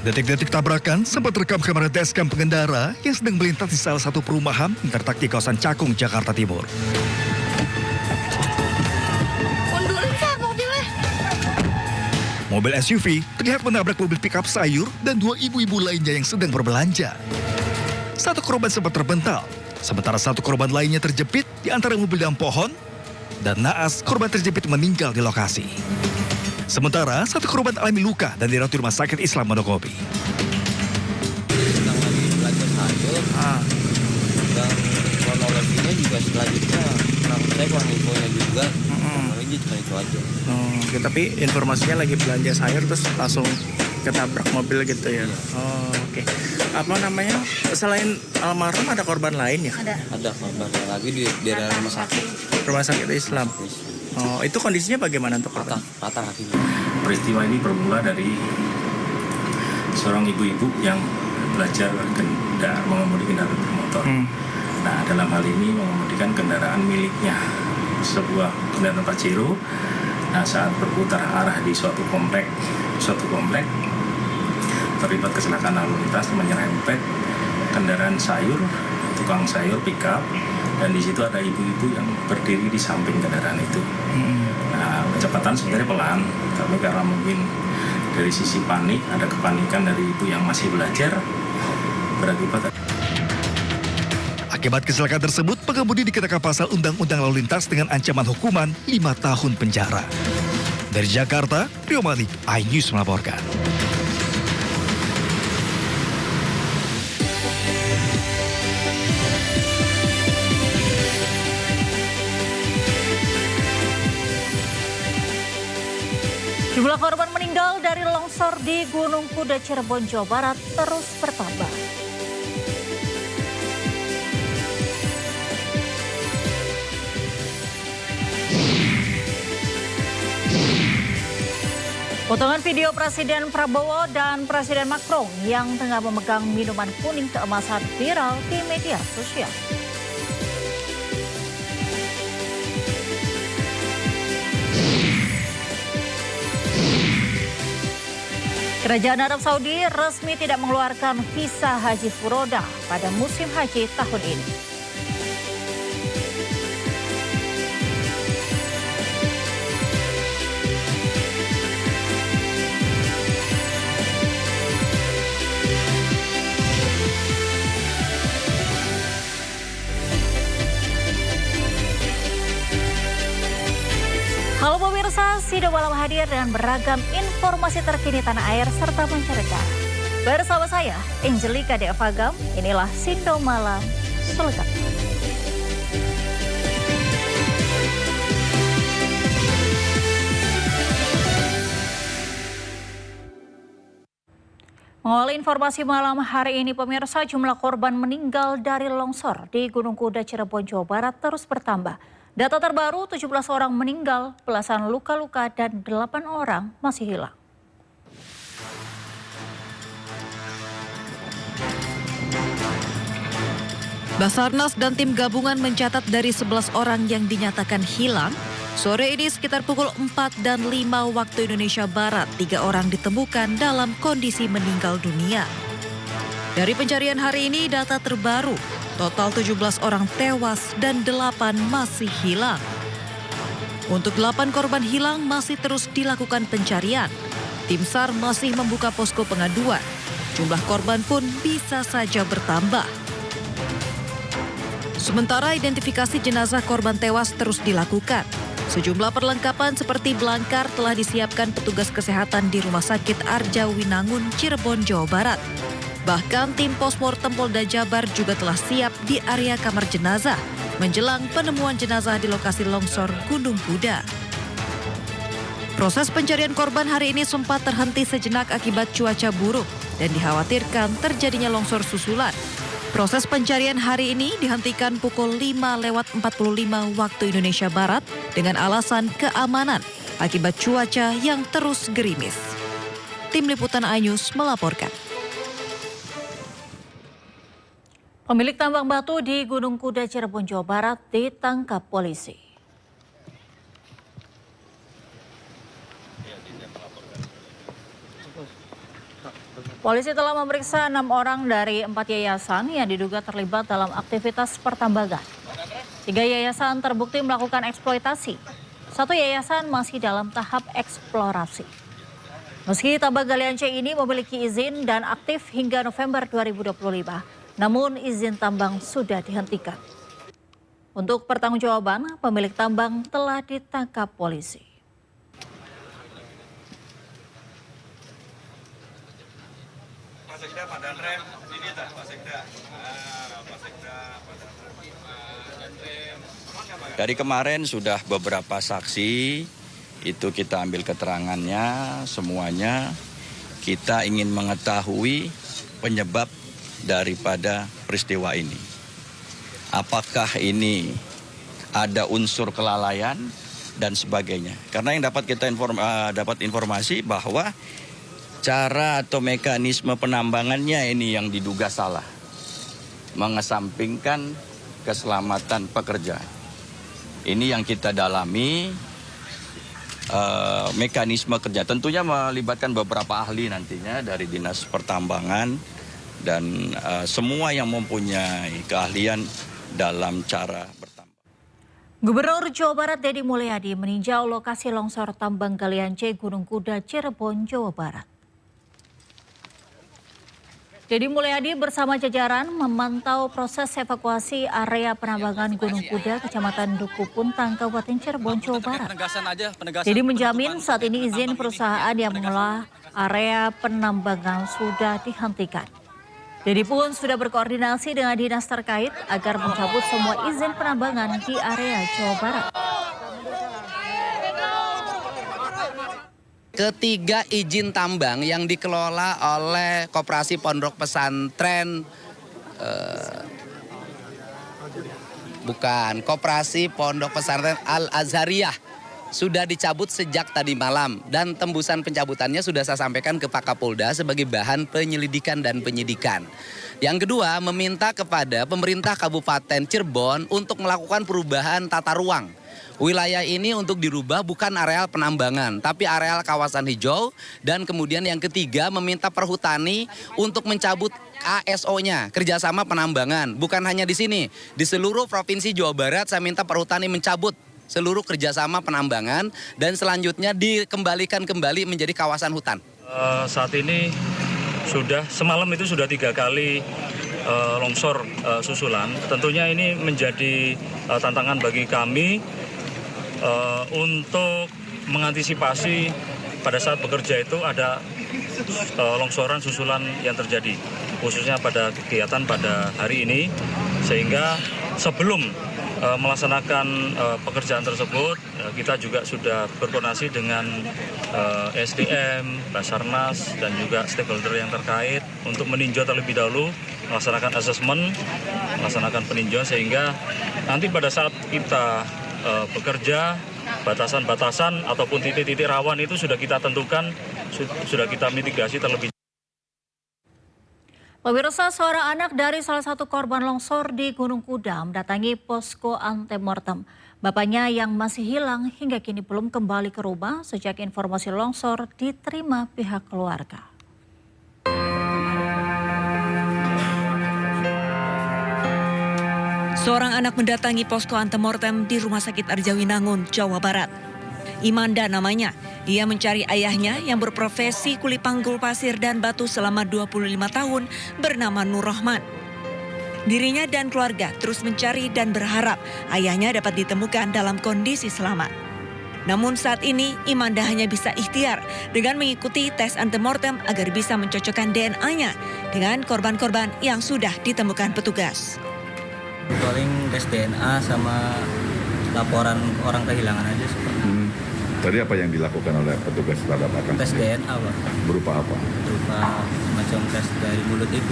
Detik-detik tabrakan sempat terekam kamera dashcam pengendara yang sedang melintas di salah satu perumahan yang terletak di kawasan Cakung, Jakarta Timur. Mobil SUV terlihat menabrak mobil pickup sayur dan dua ibu-ibu lainnya yang sedang berbelanja. Satu korban sempat terbental, sementara satu korban lainnya terjepit di antara mobil dan pohon, dan naas korban terjepit meninggal di lokasi. Sementara satu korban alami luka dan dirawat di Rumah Sakit Islam Mondokopi. Sedang lagi belajar sayur, dan kronologinya juga selanjutnya saya kurang infonya juga, kronologi cuma itu aja. Oke, tapi informasinya lagi belanja sayur terus langsung ketabrak mobil gitu ya? Oke. Apa namanya, selain almarhum ada korban lain ya? Ada korban lagi di daerah rumah sakit. Rumah Sakit Islam. Oh, itu kondisinya bagaimana untuk korban? Patah kakinya. Peristiwa ini bermula dari seorang ibu-ibu yang belajar mengemudi kendaraan bermotor. Nah, dalam hal ini mengemudikan kendaraan miliknya, sebuah kendaraan Pajero. Nah, saat berputar arah di suatu komplek terlibat kecelakaan lalu lintas menyerempet kendaraan sayur, tukang sayur pickup. Dan di situ ada ibu-ibu yang berdiri di samping kendaraan itu. Nah, kecepatan sebenarnya pelan, tapi karena mungkin dari sisi panik, ada kepanikan dari ibu yang masih belajar, berakibat. Akibat kecelakaan tersebut, pengemudi dikenakan pasal Undang-Undang Lalu Lintas dengan ancaman hukuman 5 tahun penjara. Dari Jakarta, Rio Malik, iNews melaporkan. Jumlah korban meninggal dari longsor di Gunung Kuda Cirebon, Jawa Barat terus bertambah. Potongan video Presiden Prabowo dan Presiden Macron yang tengah memegang minuman kuning keemasan viral di media sosial. Kerajaan Arab Saudi resmi tidak mengeluarkan visa haji furoda pada musim haji tahun ini. Halo pemirsa, Sido Malam hadir dengan beragam informasi terkini tanah air serta mancanegara. Bersama saya, Angelika Deavagam, inilah Sido Malam selengkapnya. Mengawali informasi malam hari ini, pemirsa, jumlah korban meninggal dari longsor di Gunung Kuda Cirebon, Jawa Barat terus bertambah. Data terbaru 17 orang meninggal, belasan luka-luka dan 8 orang masih hilang. Basarnas dan tim gabungan mencatat dari 11 orang yang dinyatakan hilang. Sore ini sekitar pukul 4 dan 5 waktu Indonesia Barat, 3 orang ditemukan dalam kondisi meninggal dunia. Dari pencarian hari ini, data terbaru, total 17 orang tewas dan 8 masih hilang. Untuk 8 korban hilang masih terus dilakukan pencarian. Tim SAR masih membuka posko pengaduan. Jumlah korban pun bisa saja bertambah. Sementara identifikasi jenazah korban tewas terus dilakukan. Sejumlah perlengkapan seperti belangkar telah disiapkan petugas kesehatan di Rumah Sakit Arja Winangun, Cirebon, Jawa Barat. Bahkan tim Posmortem Polda Jabar juga telah siap di area kamar jenazah menjelang penemuan jenazah di lokasi longsor Gunung Kuda. Proses pencarian korban hari ini sempat terhenti sejenak akibat cuaca buruk dan dikhawatirkan terjadinya longsor susulan. Proses pencarian hari ini dihentikan pukul 5:45 waktu Indonesia Barat dengan alasan keamanan akibat cuaca yang terus gerimis. Tim Liputan iNews melaporkan. Pemilik tambang batu di Gunung Kuda Cirebon, Jawa Barat ditangkap polisi. Polisi telah memeriksa 6 orang dari 4 yayasan yang diduga terlibat dalam aktivitas pertambangan. 3 yayasan terbukti melakukan eksploitasi. 1 yayasan masih dalam tahap eksplorasi. Meski tambang galian C ini memiliki izin dan aktif hingga November 2025, namun izin tambang sudah dihentikan. Untuk pertanggungjawaban, pemilik tambang telah ditangkap polisi. Dari kemarin sudah beberapa saksi, itu kita ambil keterangannya semuanya. Kita ingin mengetahui penyebab daripada peristiwa ini. Apakah ini ada unsur kelalaian dan sebagainya. Karena yang dapat kita dapat informasi bahwa cara atau mekanisme penambangannya ini yang diduga salah. Mengesampingkan keselamatan pekerja. Ini yang kita dalami, mekanisme kerja. Tentunya melibatkan beberapa ahli nantinya dari Dinas Pertambangan dan semua yang mempunyai keahlian dalam cara bertambang. Gubernur Jawa Barat Deddy Mulyadi meninjau lokasi longsor tambang galian C Gunung Kuda, Cirebon, Jawa Barat. Deddy Mulyadi bersama jajaran memantau proses evakuasi area penambangan Gunung Kuda, Kecamatan Duku Puntang, Kabupaten Cirebon, Jawa Barat. Deddy menjamin saat ini izin perusahaan yang mengelola area penambangan sudah dihentikan. Deddy pun sudah berkoordinasi dengan dinas terkait agar mencabut semua izin penambangan di area Jawa Barat. Ketiga izin tambang yang dikelola oleh Koperasi Pondok Pesantren Koperasi Pondok Pesantren Al-Azhariyah sudah dicabut sejak tadi malam dan tembusan pencabutannya sudah saya sampaikan ke Pak Kapolda sebagai bahan penyelidikan dan penyidikan. Yang kedua, meminta kepada pemerintah Kabupaten Cirebon untuk melakukan perubahan tata ruang. Wilayah ini untuk dirubah bukan areal penambangan, tapi areal kawasan hijau. Dan kemudian yang ketiga meminta Perhutani untuk mencabut ASO-nya, kerjasama penambangan. Bukan hanya di sini, di seluruh Provinsi Jawa Barat saya minta Perhutani mencabut seluruh kerjasama penambangan dan selanjutnya dikembalikan kembali menjadi kawasan hutan. Saat ini semalam itu sudah 3 kali longsor susulan. Tentunya ini menjadi tantangan bagi kami untuk mengantisipasi pada saat bekerja itu ada longsoran susulan yang terjadi, khususnya pada kegiatan pada hari ini, sehingga sebelum melaksanakan pekerjaan tersebut, kita juga sudah berkoordinasi dengan SDM, Basarnas, dan juga stakeholder yang terkait untuk meninjau terlebih dahulu, melaksanakan asesmen, melaksanakan peninjauan, sehingga nanti pada saat kita bekerja, batasan-batasan ataupun titik-titik rawan itu sudah kita tentukan, sudah kita mitigasi terlebih. Pemirsa, seorang anak dari salah satu korban longsor di Gunung Kuda mendatangi posko antemortem. Bapaknya yang masih hilang hingga kini belum kembali ke rumah sejak informasi longsor diterima pihak keluarga. Seorang anak mendatangi posko antemortem di Rumah Sakit Arjawinangun, Jawa Barat. Imanda namanya. Ia mencari ayahnya yang berprofesi kuli panggul pasir dan batu selama 25 tahun bernama Nur Rahman. Dirinya dan keluarga terus mencari dan berharap ayahnya dapat ditemukan dalam kondisi selamat. Namun saat ini Imanda hanya bisa ikhtiar dengan mengikuti tes antemortem agar bisa mencocokkan DNA-nya dengan korban-korban yang sudah ditemukan petugas. Paling tes DNA sama laporan orang kehilangan aja. Tadi apa yang dilakukan oleh petugas terhadap Akang? Tes DNA, Pak. Berupa apa? Berupa semacam tes dari mulut itu.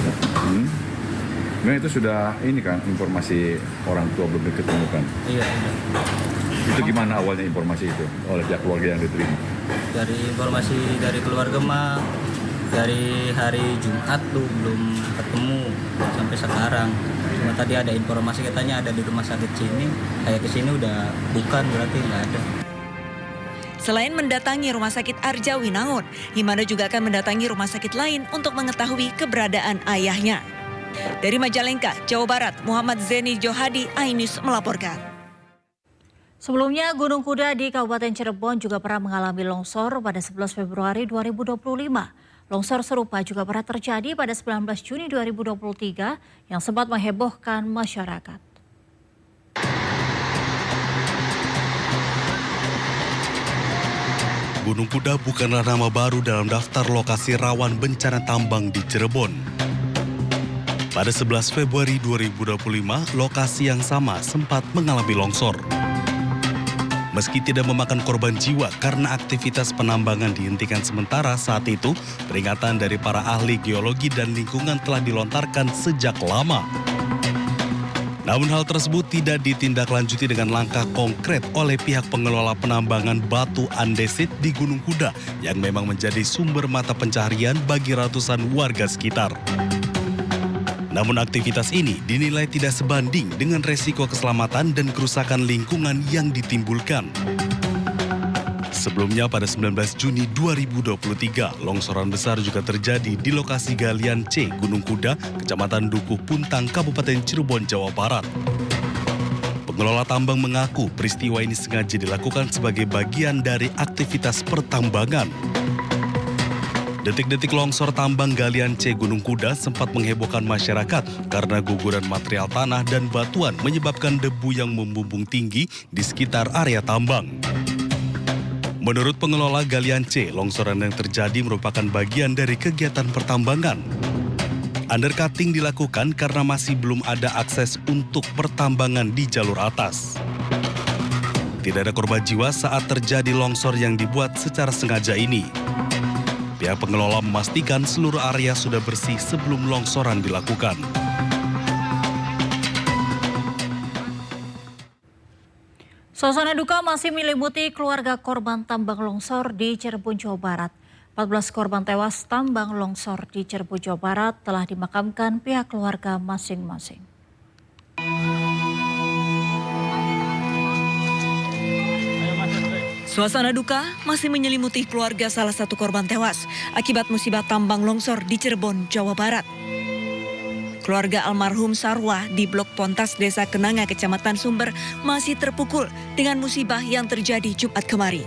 Nah itu sudah ini kan informasi orang tua belum diketemukan. Iya. Itu gimana awalnya informasi itu oleh pihak keluarga yang diterima? Dari informasi dari keluarga mah dari hari Jumat tuh belum ketemu sampai sekarang. Cuma tadi ada informasi katanya ada di rumah sakit sini. Kayak kesini udah bukan, berarti nggak ada. Selain mendatangi Rumah Sakit Arja Winangun, Himanda juga akan mendatangi rumah sakit lain untuk mengetahui keberadaan ayahnya. Dari Majalengka, Jawa Barat, Muhammad Zeni Johadi, iNews melaporkan. Sebelumnya, Gunung Kuda di Kabupaten Cirebon juga pernah mengalami longsor pada 11 Februari 2025. Longsor serupa juga pernah terjadi pada 19 Juni 2023 yang sempat menghebohkan masyarakat. Gunung Kuda bukanlah nama baru dalam daftar lokasi rawan bencana tambang di Cirebon. Pada 11 Februari 2025, lokasi yang sama sempat mengalami longsor. Meski tidak memakan korban jiwa karena aktivitas penambangan dihentikan sementara saat itu, peringatan dari para ahli geologi dan lingkungan telah dilontarkan sejak lama. Namun hal tersebut tidak ditindaklanjuti dengan langkah konkret oleh pihak pengelola penambangan batu andesit di Gunung Kuda yang memang menjadi sumber mata pencaharian bagi ratusan warga sekitar. Namun aktivitas ini dinilai tidak sebanding dengan resiko keselamatan dan kerusakan lingkungan yang ditimbulkan. Sebelumnya pada 19 Juni 2023, longsoran besar juga terjadi di lokasi galian C Gunung Kuda, Kecamatan Dukuh Puntang, Kabupaten Cirebon, Jawa Barat. Pengelola tambang mengaku peristiwa ini sengaja dilakukan sebagai bagian dari aktivitas pertambangan. Detik-detik longsor tambang galian C Gunung Kuda sempat menghebohkan masyarakat karena guguran material tanah dan batuan menyebabkan debu yang membumbung tinggi di sekitar area tambang. Menurut pengelola galian C, longsoran yang terjadi merupakan bagian dari kegiatan pertambangan. Undercutting dilakukan karena masih belum ada akses untuk pertambangan di jalur atas. Tidak ada korban jiwa saat terjadi longsor yang dibuat secara sengaja ini. Pihak pengelola memastikan seluruh area sudah bersih sebelum longsoran dilakukan. Suasana duka masih menyelimuti keluarga korban tambang longsor di Cirebon, Jawa Barat. 14 korban tewas tambang longsor di Cirebon, Jawa Barat telah dimakamkan pihak keluarga masing-masing. Suasana duka masih menyelimuti keluarga salah satu korban tewas akibat musibah tambang longsor di Cirebon, Jawa Barat. Keluarga almarhum Sarwa di Blok Pontas Desa Kenanga, Kecamatan Sumber masih terpukul dengan musibah yang terjadi Jumat kemarin.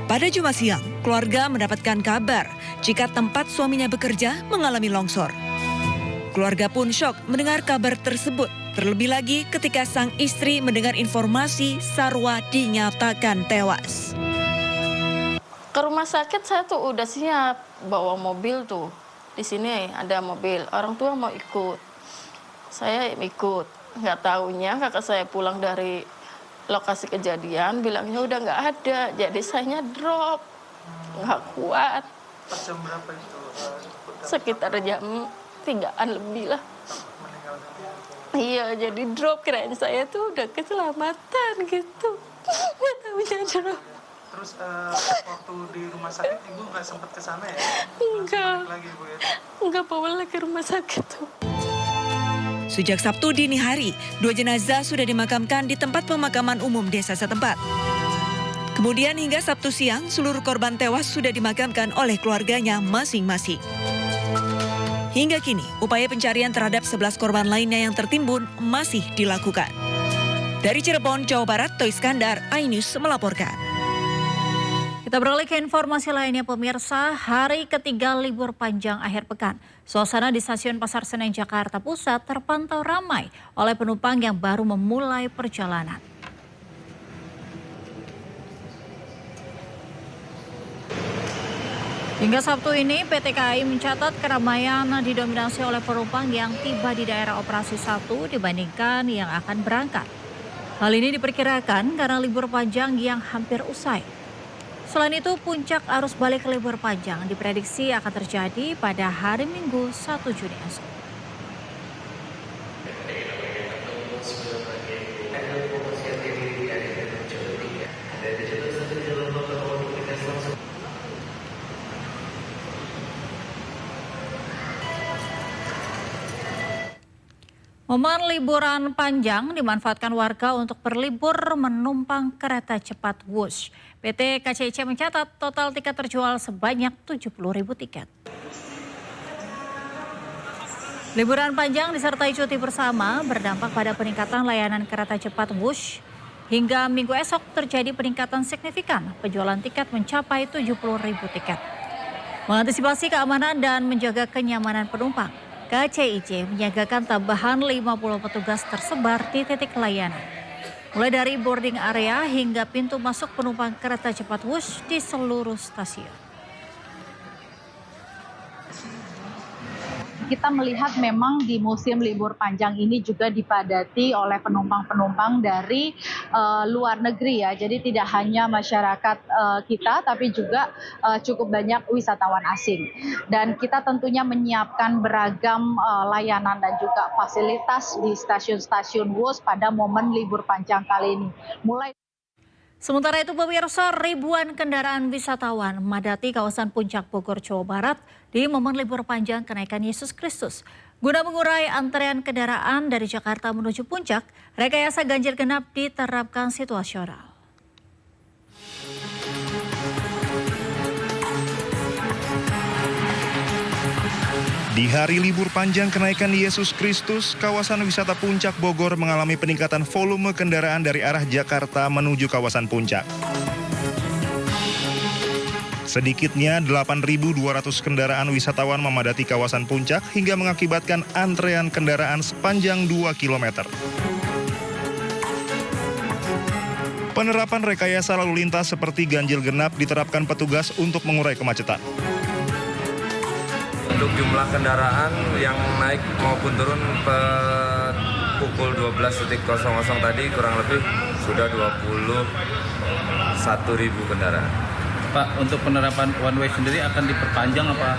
Pada Jumat siang, keluarga mendapatkan kabar jika tempat suaminya bekerja mengalami longsor. Keluarga pun syok mendengar kabar tersebut, terlebih lagi ketika sang istri mendengar informasi Sarwa dinyatakan tewas. Ke rumah sakit saya tuh udah siap bawa mobil tuh. Di sini ada mobil, orang tua mau ikut. Saya ikut, nggak taunya kakak saya pulang dari lokasi kejadian, bilangnya udah nggak ada, jadi saya drop, nggak kuat. Jam berapa itu? Sekitar jam 3-an lebih lah. Iya, jadi drop, kirain saya tuh udah keselamatan gitu. Nggak taunya drop. Terus waktu di rumah sakit ibu nggak sempat ke sana ya? Enggak. Lagi, Bu, ya? Enggak bawa lagi ke rumah sakit tuh. Sejak Sabtu dini hari, 2 jenazah sudah dimakamkan di tempat pemakaman umum desa setempat. Kemudian hingga Sabtu siang, seluruh korban tewas sudah dimakamkan oleh keluarganya masing-masing. Hingga kini, upaya pencarian terhadap 11 korban lainnya yang tertimbun masih dilakukan. Dari Cirebon, Jawa Barat, Toy Iskandar, iNews melaporkan. Kita beralih ke informasi lainnya pemirsa, hari ketiga libur panjang akhir pekan. Suasana di Stasiun Pasar Senen Jakarta Pusat terpantau ramai oleh penumpang yang baru memulai perjalanan. Hingga Sabtu ini PT KAI mencatat keramaian didominasi oleh penumpang yang tiba di daerah operasi 1 dibandingkan yang akan berangkat. Hal ini diperkirakan karena libur panjang yang hampir usai. Selain itu, puncak arus balik libur panjang diprediksi akan terjadi pada hari Minggu 1 Juni esok. Momen liburan panjang dimanfaatkan warga untuk berlibur menumpang kereta cepat Wush. PT KCIC mencatat total tiket terjual sebanyak 70.000 tiket. Liburan panjang disertai cuti bersama berdampak pada peningkatan layanan kereta cepat Wush. Hingga minggu esok terjadi peningkatan signifikan, penjualan tiket mencapai 70.000 tiket. Mengantisipasi keamanan dan menjaga kenyamanan penumpang, KCIC menyiagakan tambahan 50 petugas tersebar di titik layanan. Mulai dari boarding area hingga pintu masuk penumpang kereta cepat Wush di seluruh stasiun. Kita melihat memang di musim libur panjang ini juga dipadati oleh penumpang-penumpang dari luar negeri ya. Jadi tidak hanya masyarakat kita tapi juga cukup banyak wisatawan asing. Dan kita tentunya menyiapkan beragam layanan dan juga fasilitas di stasiun-stasiun Wush pada momen libur panjang kali ini. Sementara itu pemirsa, ribuan kendaraan wisatawan memadati kawasan Puncak Bogor, Jawa Barat di momen libur panjang kenaikan Yesus Kristus. Guna mengurai antrean kendaraan dari Jakarta menuju Puncak, rekayasa ganjil genap diterapkan situasional. Di hari libur panjang kenaikan Yesus Kristus, kawasan wisata Puncak Bogor mengalami peningkatan volume kendaraan dari arah Jakarta menuju kawasan Puncak. Sedikitnya 8.200 kendaraan wisatawan memadati kawasan Puncak hingga mengakibatkan antrean kendaraan sepanjang 2 km. Penerapan rekayasa lalu lintas seperti ganjil genap diterapkan petugas untuk mengurai kemacetan. Untuk jumlah kendaraan yang naik maupun turun pukul 12.00 tadi kurang lebih sudah 21.000 kendaraan. Pak, untuk penerapan one way sendiri akan diperpanjang apa?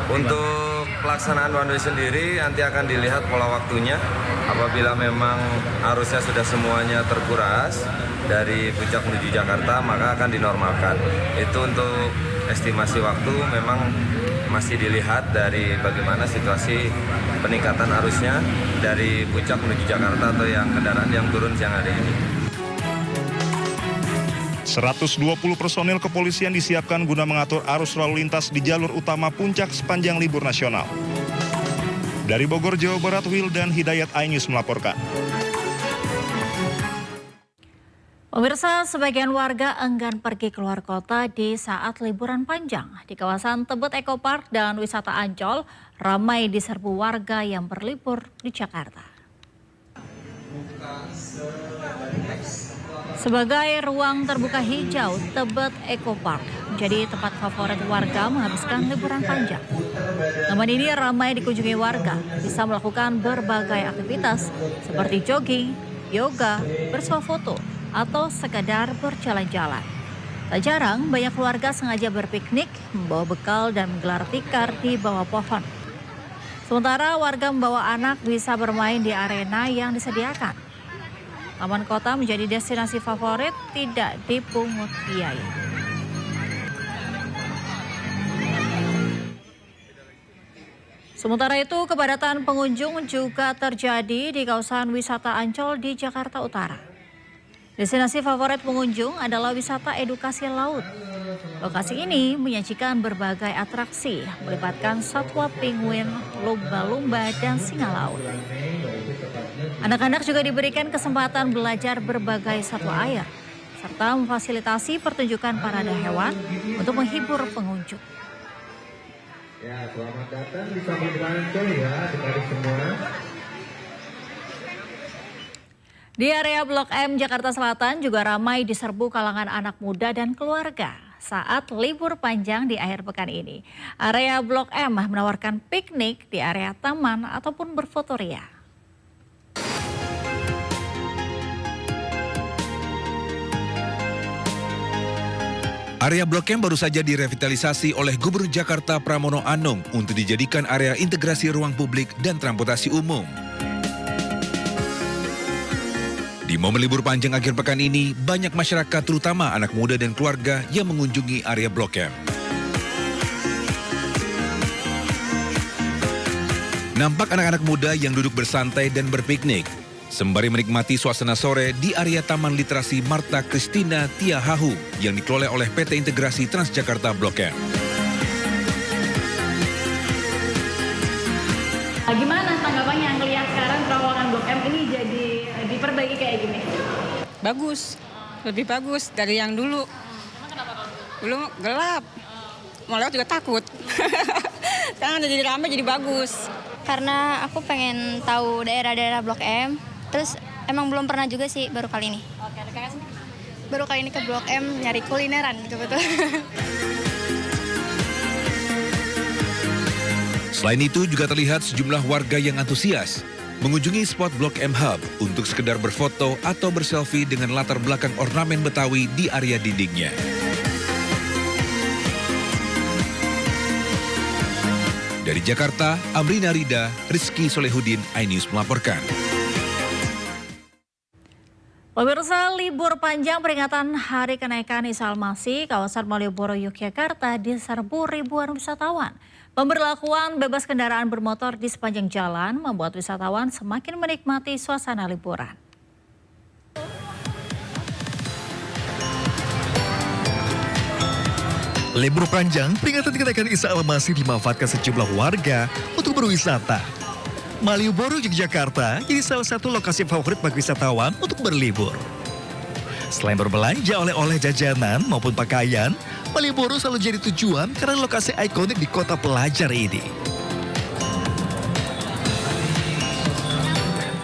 Untuk pelaksanaan one way sendiri nanti akan dilihat pola waktunya. Apabila memang arusnya sudah semuanya terkuras dari Puncak menuju Jakarta, maka akan dinormalkan. Itu untuk estimasi waktu memang masih dilihat dari bagaimana situasi peningkatan arusnya dari Puncak menuju Jakarta atau yang kendaraan yang turun siang hari ini. 120 personil kepolisian disiapkan guna mengatur arus lalu lintas di jalur utama Puncak sepanjang libur nasional. Dari Bogor, Jawa Barat, Wildan Hidayat, iNews melaporkan. Pemirsa, sebagian warga enggan pergi keluar kota di saat liburan panjang. Di kawasan Tebet Eco Park dan wisata Ancol, ramai diserbu warga yang berlibur di Jakarta. Sebagai ruang terbuka hijau, Tebet Eco Park menjadi tempat favorit warga menghabiskan liburan panjang. Taman ini ramai dikunjungi warga, bisa melakukan berbagai aktivitas seperti jogging, yoga, bersuah foto, atau sekadar berjalan-jalan. Tak jarang banyak keluarga sengaja berpiknik, membawa bekal dan menggelar tikar di bawah pohon. Sementara warga membawa anak bisa bermain di arena yang disediakan. Taman kota menjadi destinasi favorit, tidak dipungut biaya. Sementara itu, kepadatan pengunjung juga terjadi di kawasan wisata Ancol di Jakarta Utara. Destinasi favorit pengunjung adalah wisata edukasi laut. Lokasi ini menyajikan berbagai atraksi, melibatkan satwa penguin, lumba-lumba, dan singa laut. Anak-anak juga diberikan kesempatan belajar berbagai satwa air, serta memfasilitasi pertunjukan parade hewan untuk menghibur pengunjung. Ya, selamat datang di Taman Ancol ya, adik-adik semua. Di area Blok M Jakarta Selatan juga ramai diserbu kalangan anak muda dan keluarga saat libur panjang di akhir pekan ini. Area Blok M menawarkan piknik di area taman ataupun berfotoria. Area Blok M baru saja direvitalisasi oleh Gubernur Jakarta Pramono Anung untuk dijadikan area integrasi ruang publik dan transportasi umum. Di momen libur panjang akhir pekan ini, banyak masyarakat terutama anak muda dan keluarga yang mengunjungi area Blok M. Nampak anak-anak muda yang duduk bersantai dan berpiknik, sembari menikmati suasana sore di area Taman Literasi Marta Christina Tiahahu yang dikelola oleh PT Integrasi Transjakarta Blok M. Gimana tanggapannya ngelihat sekarang terowongan Blok M ini jadi diperbaiki kayak gini? Bagus, lebih bagus dari yang dulu. Dulu gelap, mau lewat juga takut. Sekarang jadi ramai, jadi bagus. Karena aku pengen tahu daerah-daerah Blok M, terus emang belum pernah juga sih, baru kali ini. Oke, rekan. Baru kali ini ke Blok M nyari kulineran kebetulan. Selain itu juga terlihat sejumlah warga yang antusias mengunjungi spot Blok M Hub untuk sekedar berfoto atau berselfie dengan latar belakang ornamen Betawi di area dindingnya. Dari Jakarta, Amrina Rida, Rizky Solehudin, iNews melaporkan. Pemirsa, libur panjang peringatan Hari Kenaikan Isa Al-Masih, kawasan Malioboro, Yogyakarta diserbu ribuan wisatawan. Pemberlakuan bebas kendaraan bermotor di sepanjang jalan membuat wisatawan semakin menikmati suasana liburan. Libur panjang peringatan kenaikan Isa Al-Masih dimanfaatkan sejumlah warga untuk berwisata. Malioboro, Yogyakarta jadi salah satu lokasi favorit bagi wisatawan untuk berlibur. Selain berbelanja oleh-oleh jajanan maupun pakaian, Malioboro selalu jadi tujuan karena lokasi ikonik di kota pelajar ini.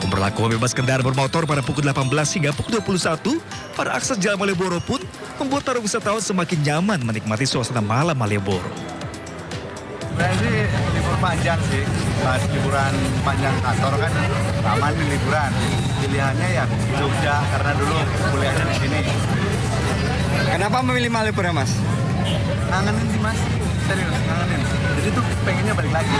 Pemberlakuan bebas kendaraan bermotor pada pukul 18 hingga pukul 21 pada akses Jalan Malioboro pun membuat para wisatawan semakin nyaman menikmati suasana malam Malioboro. Sebenarnya sih libur panjang sih, pas liburan panjang kantor kan aman di liburan. Pilihannya ya Jogja karena dulu kuliahnya di sini. Kenapa memilih Malioboro, Mas? Ngangenin sih, Mas. Serius, ngangenin. Jadi tuh pengennya balik lagi.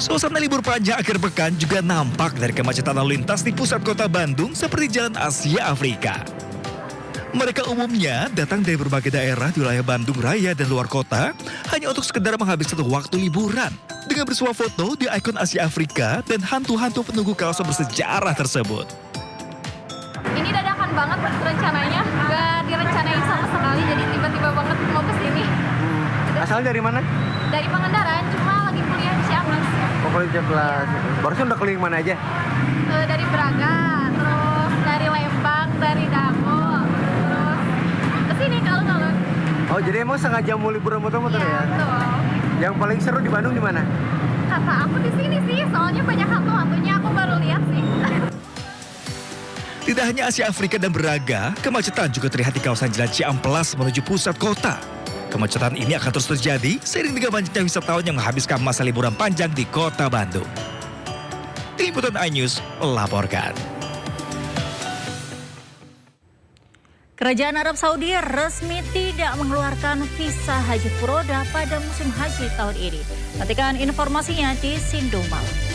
Suasana libur panjang akhir pekan juga nampak dari kemacetan lalu lintas di pusat kota Bandung seperti Jalan Asia Afrika. Mereka umumnya datang dari berbagai daerah di wilayah Bandung Raya dan luar kota hanya untuk sekedar menghabiskan waktu liburan dengan bersuah foto di ikon Asia Afrika dan hantu-hantu penunggu kawasan bersejarah tersebut. Ini dadakan banget rencananya, gak direncanain sama sekali, jadi tiba-tiba banget mau kesini. Asalnya dari mana? Dari Pangandaran, cuma lagi kuliah di Ciamis. Oh, kuliah di Ciamis. Barusan udah keliling mana aja? Dari Braga, terus dari Lembang, dari Dago, terus kesini ke alun-alun. Oh, jadi emang sengaja mau liburan motor-motor ya? Betul. Yang paling seru di Bandung di mana? Kata aku di sini sih, soalnya banyak hantu-hantunya, aku baru lihat sih. Tidak hanya Asia Afrika dan Braga, kemacetan juga terlihat di kawasan Jalan Ciamplas menuju pusat kota. Kemacetan ini akan terus terjadi seiring dengan banyaknya wisatawan yang menghabiskan masa liburan panjang di kota Bandung. Tim Liputan iNews melaporkan. Kerajaan Arab Saudi resmi tidak mengeluarkan visa haji furoda pada musim haji tahun ini. Nantikan informasinya di Sindu Malam.